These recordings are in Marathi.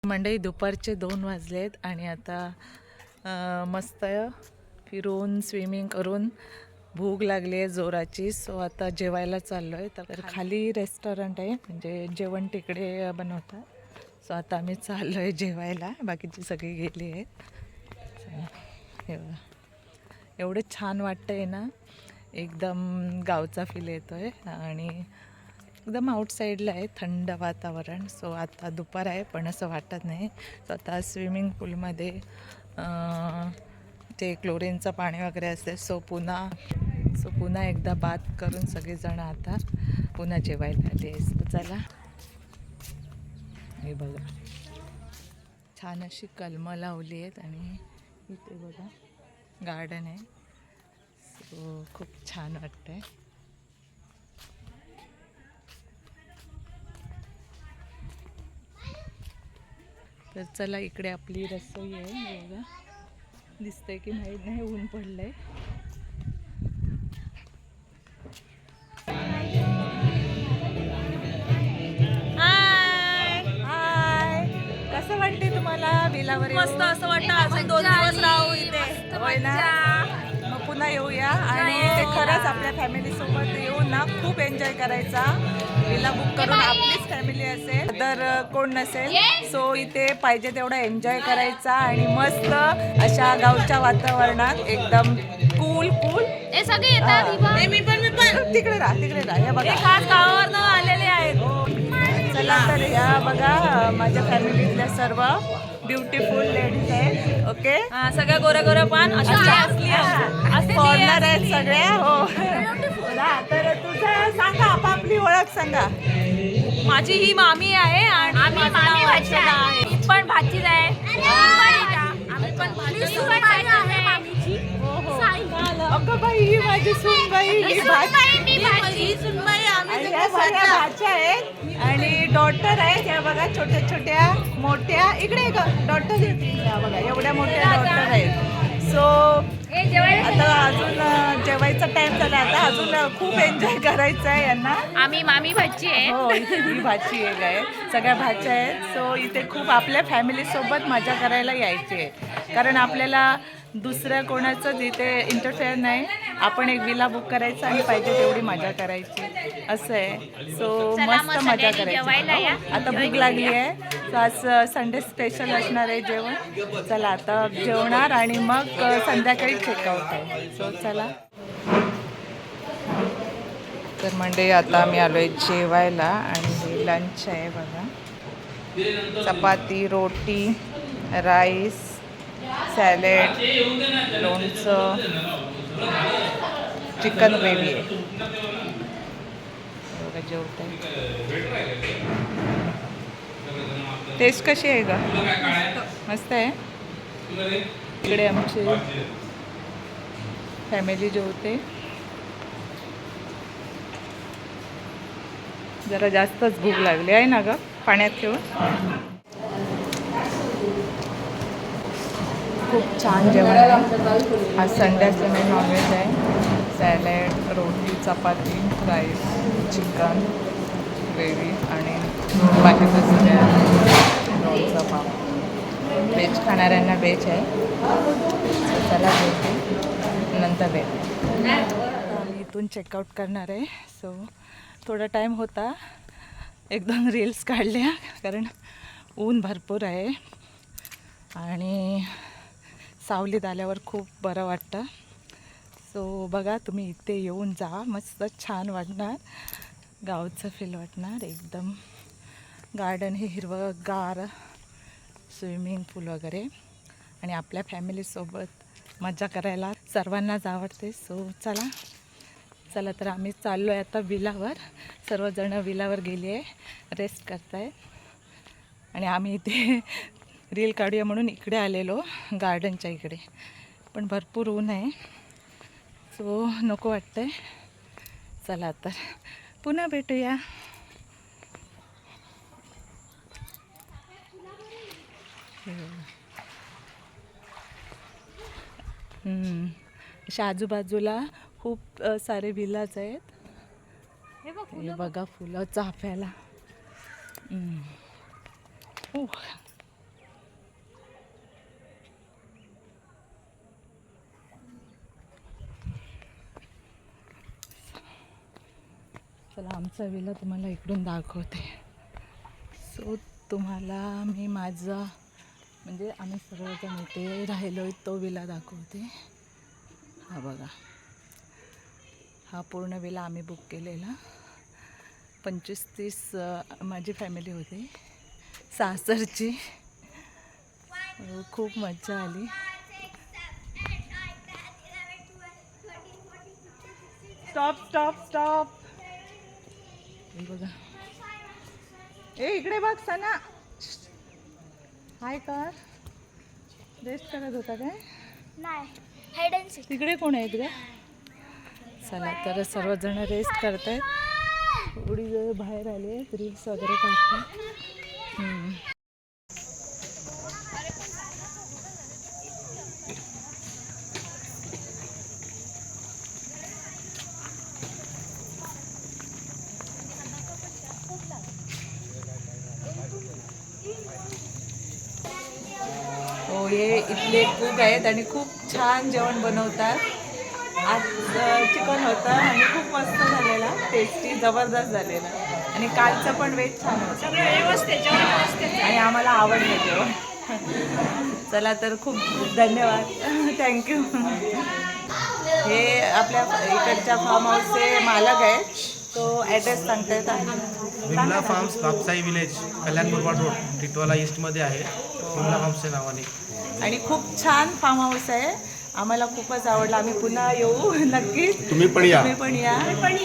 मंडळी दुपारचे 2 वाजलेत आणि आता मस्त फिरून स्विमिंग करून भूक लागली आहे जोराची. सो आता जेवायला चाललो आहे. तर खाली रेस्टॉरंट आहे, म्हणजे जेवण तिकडे बनवतात. सो आता आम्ही चाललो आहे जेवायला. बाकीची सगळी गेली आहेत. हे बघा, एवढं छान वाटतं आहे ना, एकदम गावचा फील येतो आहे आणि एकदम आउटसाईडला आहे, थंड वातावरण. सो आता दुपार आहे पण असं वाटत नाही. सो आता स्विमिंग पूलमध्ये ते क्लोरीनचं पाणी वगैरे असते. सो पुन्हा एकदा बाथ करून सगळेजण आता पुन्हा जेवायला आले. सो चला, हे बघा छान अशी कलमं लावली आहेत आणि इथे बघा गार्डन आहे. सो खूप छान वाटतं आहे. तर चला, इकडे आपली रसोई आहे. बघा दिसतंय की माहीत नाही, ऊन पडलंय. हाय, कसं वाटते तुम्हाला विलावर? मस्त असं वाटतं अजून 2 दिवस राहू इथे. होय ना, मग पुन्हा येऊया आणि ते खरंच आपल्या फॅमिली सोबत येऊन ना खूप एन्जॉय करायचा. विला बुक करून आपलीच फॅमिली असेल तर कोण नसेल. सो इथे पाहिजे तेवढा एन्जॉय करायचा आणि मस्त अशा गावच्या वातावरणात एकदम कूल हे सगळे येतात. मी पण तिकडे राहा. या बघा खास गावावरनं आलेले आहेत. चला तर या बघा, माझ्या फॅमिलीतल्या सर्व ब्युटिफुल लेडीज आहेत. ओके, सगळ्या गोऱ्या पान अशी फॉरनर आहेत सगळ्या. हो, तर तुझं सांगा, आपापली ओळख सांगा. माझी ही मामी आहे आणि ही पण भाचीच आहे. अगं बाई, ही माझी सूनबाई, ही भाच्या आहेत आणि डॉटर आहेत. या बघा छोट्या मोठ्या, इकडे डॉटर या बघा, एवढ्या मोठ्या डॉटर आहेत. सो आता अजून जेवायचा टाइम झाला. आता अजून खूप एन्जॉय करायचं आहे यांना. आम्ही मामी भाची आहे. हो, ही भाची एक आहे, सगळ्या भाच्या आहेत. सो इथे खूप आपल्या फॅमिलीसोबत मजा करायला यायची आहे, कारण आपल्याला दुसऱ्या कोणाचंच इथे इंटरफेअर नाही. आपण एक विला बुक करायचा आणि पाहिजे तेवढी मजा करायची, असं आहे. सो मस्त मजा करायची. आता भूक लागली आहे. सो आज संडे स्पेशल असणार आहे जेवण. चला आता जेवणार आणि मग संध्याकाळी चेकआउट आहे. सो चला, तर म्हणजे आता आम्ही आलो आहे जेवायला आणि हे लंच आहे बघा. चपाती, रोटी, राईस, सॅलेड, लोणचं, चिकन ग्रेव्ही आहे. बघा जेवतंय. टेस्ट कशी आहे का? मस्त आहे. इकडे आमची फॅमिली जेवते. जरा जास्तच भूक लागली आहे ना ग, पाण्यात ठेवून. खूप छान जेवण आहे. आज संडे असल्यामुळे नॉनव्हेज आहे. सॅलेड, रोटी, चपाती, राईस, चिकन ग्रेव्ही आणि बाकीचं सगळ्या लोणचं, पाव. व्हेज खाणाऱ्यांना व्हेज आहे. चला भेटू नंतर भेट. आम्ही इथून चेकआउट करणार आहे. सो थोडा टाईम होता, 1-2 रील्स काढल्या, कारण ऊन भरपूर आहे आणि सावलीत आल्यावर खूप बरं वाटतं. सो बघा, तुम्ही इथे येऊन जा, मस्त छान वाटणार, गावचं फील वाटणार एकदम. गार्डन हे हिरवंगार, स्विमिंग पूल वगैरे आणि आपल्या फॅमिलीसोबत मजा करायला सर्वांनाच आवडते. सो चला तर आम्ही चाललो आहे आता विलावर. सर्वजणं विलावर गेली आहे, रेस्ट करत आहेत आणि आम्ही इथे रील काढूया म्हणून इकडे आलेलो, गार्डनच्या इकडे. पण भरपूर ऊन आहे, सो नको वाटतं आहे. चला तर पुन्हा भेटूया. अशा आजूबाजूला खूप सारे विलाज आहेत. हे बघा फुलं चाफ्याला. चला आमचा विला तुम्हाला इकडून दाखवते. सो तुम्हाला मी माझा म्हणजे आम्ही सर्वजण इथे राहिलो तो विला दाखवते. हा बघा, हा पूर्ण विला आम्ही बुक केलेला. 25-30 माझी फॅमिली होती सासरची. खूप मजा आली. Stop stop stop. बघा, ए इकडे बघ सना. हाय कर. रेस्ट करत होता काय? नाही, तिकडे कोण आहेत का? चला तर सर्वजण रेस्ट करतायत. थोडी वेळ बाहेर आले, रील्स वगैरे काढतात. हो, हे इथले कुक आहेत आणि खूप छान जेवण बनवतात. आज चिकन होतं आणि खूप मस्त झालेला, टेस्टी जबरदस्त झालेला. आणि कालचं पण वेज छान होतं, आणि आम्हाला आवडलं जेवण. चला तर खूप धन्यवाद, थँक्यू. हे आपल्या इकडच्या फार्म हाऊसचे मालक आहेत, तो ॲड्रेस सांगतायत. Vimala farms Kapsai village, Kalyanpur road, Titwala ईस्टमध्ये आहे. विमला फार्म्सच्या नावाने. आणि खूप छान फार्म हाऊस आहे, आम्हाला खूपच आवडलं. आम्ही पुन्हा येऊ नक्कीच. तुम्ही पण या.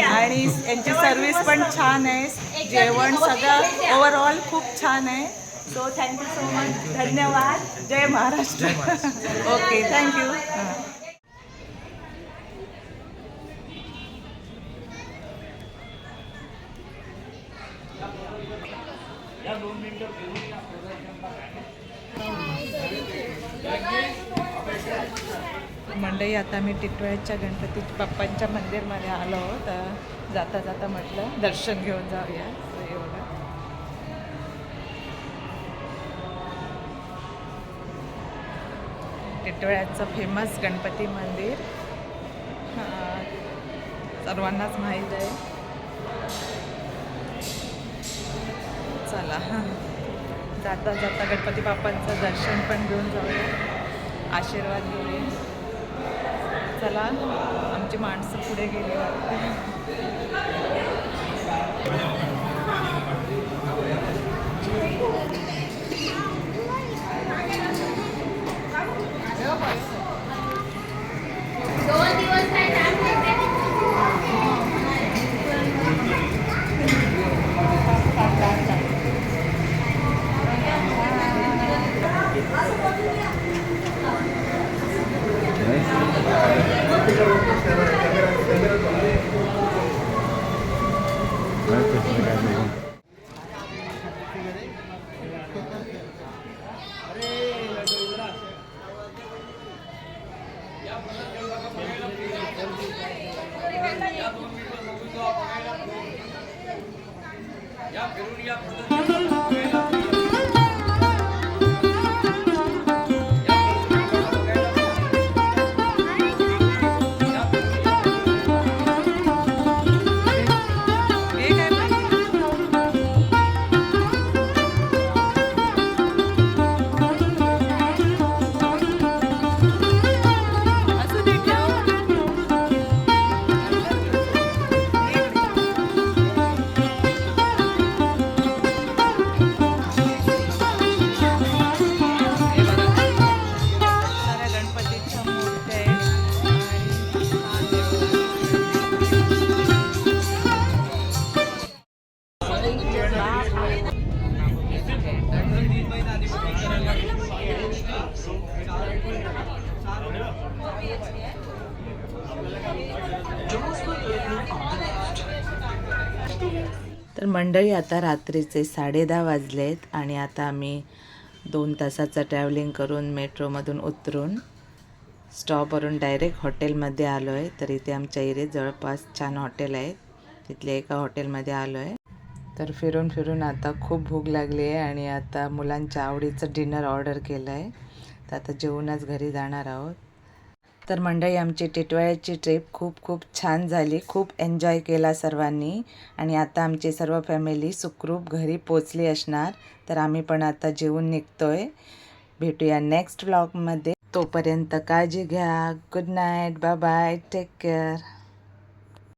आणि यांची सर्विस पण छान आहे, जेवण सगळं ओव्हरऑल खूप छान आहे. सो थँक्यू सो मच, धन्यवाद. जय महाराष्ट्र. Okay, thank you. मंडई, आता मी टिटवाळ्याच्या गणपती बाप्पांच्या मंदिरमध्ये आलो आहोत. तर जाता जाता म्हटलं दर्शन घेऊन जाऊया. हे बघा, टिटवाळ्याचं फेमस गणपती मंदिर सर्वांनाच माहीत आहे. चला जाता जाता गणपती बाप्पांचं दर्शन पण घेऊन जाऊया, आशीर्वाद घेऊया. चला, आमची माणसं पुढे गेली वाटते. तर मंडळी, आता रात्रीचे 10:30 वाजलेत आणि आता आम्ही 2 तासाचं ट्रॅव्हलिंग करून मेट्रोमधून उतरून स्टॉपवरून डायरेक्ट हॉटेलमध्ये आलो आहे. तर इथे आमच्या एरियात जवळपास छान हॉटेल आहेत, तिथल्या एका हॉटेलमध्ये आलो आहे. तर फिरून फिरून आता खूप भूक लागली आहे आणि आता मुलांच्या आवडीचं डिनर ऑर्डर केलं आहे. तर आता जेवूनच घरी जाणार आहोत. तर मंडळी आमची टिटवाळ्याची ट्रिप खूप खूप छान झाली. खूप एन्जॉय केला सर्वांनी आणि आता आमची सर्व फॅमिली सुखरूप घरी पोचली असणार. तर आम्ही पण आता जेवून निघतोय. भेटूया नेक्स्ट व्लॉगमध्ये. तोपर्यंत काळजी घ्या. Good night. Bye bye. Take care.